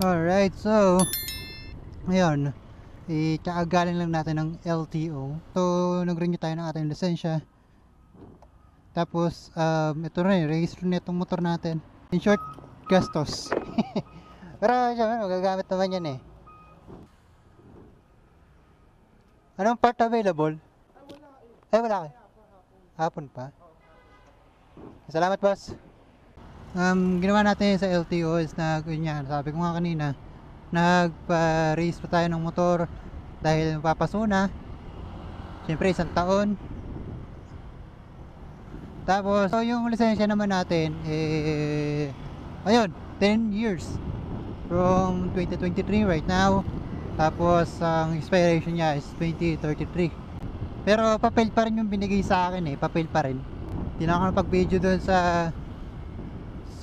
Alright, so ngayon, kakagaling lang natin ng LTO. So, nag-renew tayo ng ating lisensya. Tapos, ito na yung register na itong motor natin. In short, gastos. Pero, syempre, magagamit naman yan eh. Anong part available? Ay, wala ka. Hapon pa. Salamat, boss. Ginawa natin sa LTO is na, ganyan, sabi ko nga kanina, nagpa-race pa tayo ng motor dahil mapapaso na. Siyempre, 1 taon. Tapos, so yung lisensya naman natin, ayun, 10 years. From 2023 right now. Tapos, ang expiration niya is 2033. Pero, papel pa rin yung binigay sa akin eh. Papel pa rin. Hindi na ako napag-video doon sa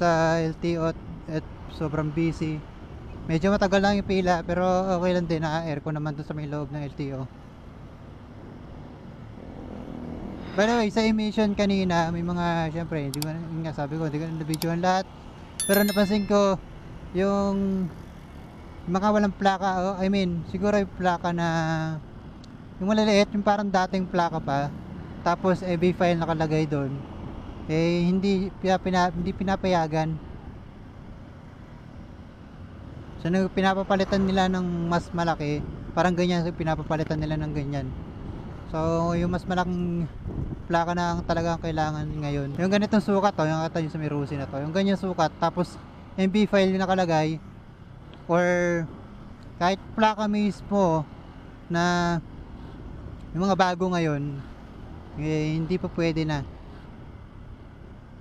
LTO at sobrang busy. Medyo matagal lang yung pila pero okay lang din, naka-aircon naman doon sa may loob ng LTO. By the way, sa emission kanina, may mga, syempre, hindi ko nga sabi ko, hindi ko na-videoan lahat. Pero napansin ko, yung mga walang plaka, I mean, siguro yung plaka na, yung maliliit, yung parang dating plaka pa, tapos EB file nakalagay doon, hindi pinapayagan. So pinapapalitan nila ng mas malaki, parang ganyan, so pinapapalitan nila ng ganyan. So yung mas malaking plaka na ang talagang kailangan ngayon, yung ganitong sukat to, yung kata yung sa Mirusi na to, yung ganyan sukat, tapos MB file yung nakalagay, or kahit plaka mismo na yung mga bago ngayon, hindi pa pwede na.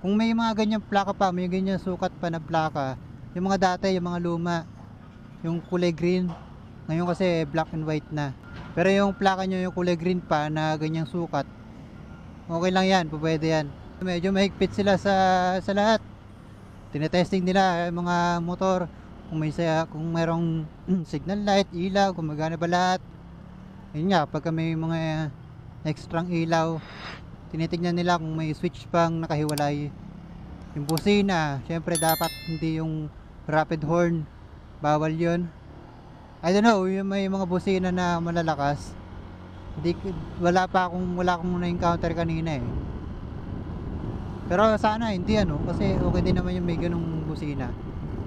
Kung may mga ganyan plaka pa, may ganyan sukat pa na plaka, yung mga dati, yung mga luma, yung kulay green, ngayon kasi black and white na. Pero yung plaka nyo yung kulay green pa na ganyang sukat, okay lang yan, pwede yan. Medyo mahigpit sila sa lahat. Tinetesting nila yung mga motor, kung mayroong signal light, ilaw, kung magana ba lahat. Yun nga, pagka may mga extrang ilaw, tinitignan nila kung may switch pang nakahiwalay. Yung busina, syempre dapat hindi yung rapid horn, bawal yun. I don't know, yung may mga busina na malalakas, wala akong na-encounter kanina eh. Pero sana hindi kasi okay din naman yung may ganung busina.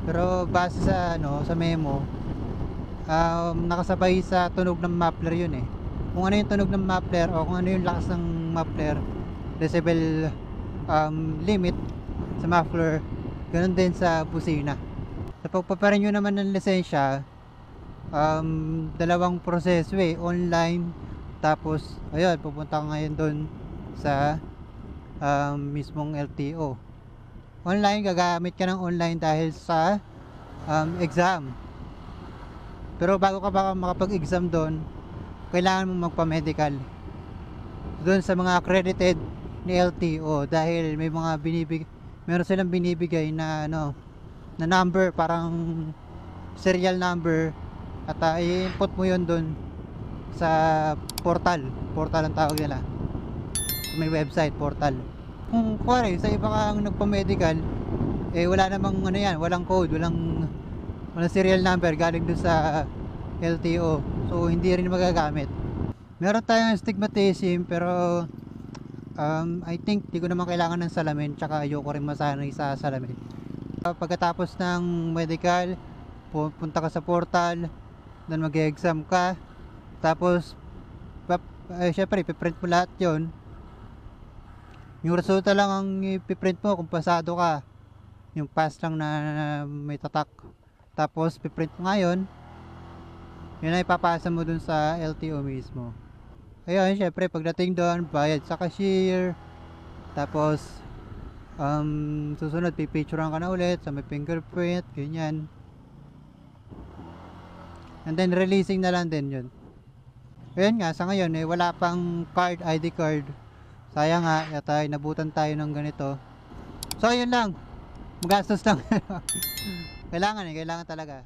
Pero base sa sa memo, nakasabay sa tunog ng muffler yun eh. Kung ano yung tunog ng muffler o kung ano yung lakas ng muffler, decibel limit sa muffler, ganun din sa busina. Sa pagpaparenew naman ng lisensya, dalawang proseso online, tapos ayun, pupunta ka ngayon doon sa mismong LTO. Online, gagamit ka ng online dahil sa exam. Pero bago ka ba makapag-exam doon, kailangan mong magpa-medical doon sa mga accredited ni LTO, dahil meron silang binibigay na na number, parang serial number, at i-input mo yon doon sa portal ang tawag nila, may website portal. Kung kuwari sa iba kang nagpa-medical, wala namang walang code, walang serial number galing doon sa LTO, so hindi rin magagamit. Meron tayong stigmatism, pero I think di ko naman kailangan ng salamin, tsaka ayoko rin masanay sa salamin. Pagkatapos ng medical, punta ka sa portal, then mag-exam ka, tapos syempre ipiprint mo lahat yon. Yung resulta lang ang ipiprint mo kung pasado ka, yung pass lang na may tatak. Tapos piprint mo ngayon, yun ay ipapasa mo dun sa LTO mismo. Ayun, syempre pagdating doon, bayad sa cashier, tapos susunod pipicturean ka na ulit sa may fingerprint, ganyan. And then releasing na lang din yun. Ayun nga, sa ngayon wala pang ID card. Sayang nga, yata nabutan tayo ng ganito. So ayun lang, magastos lang. Kailangan talaga.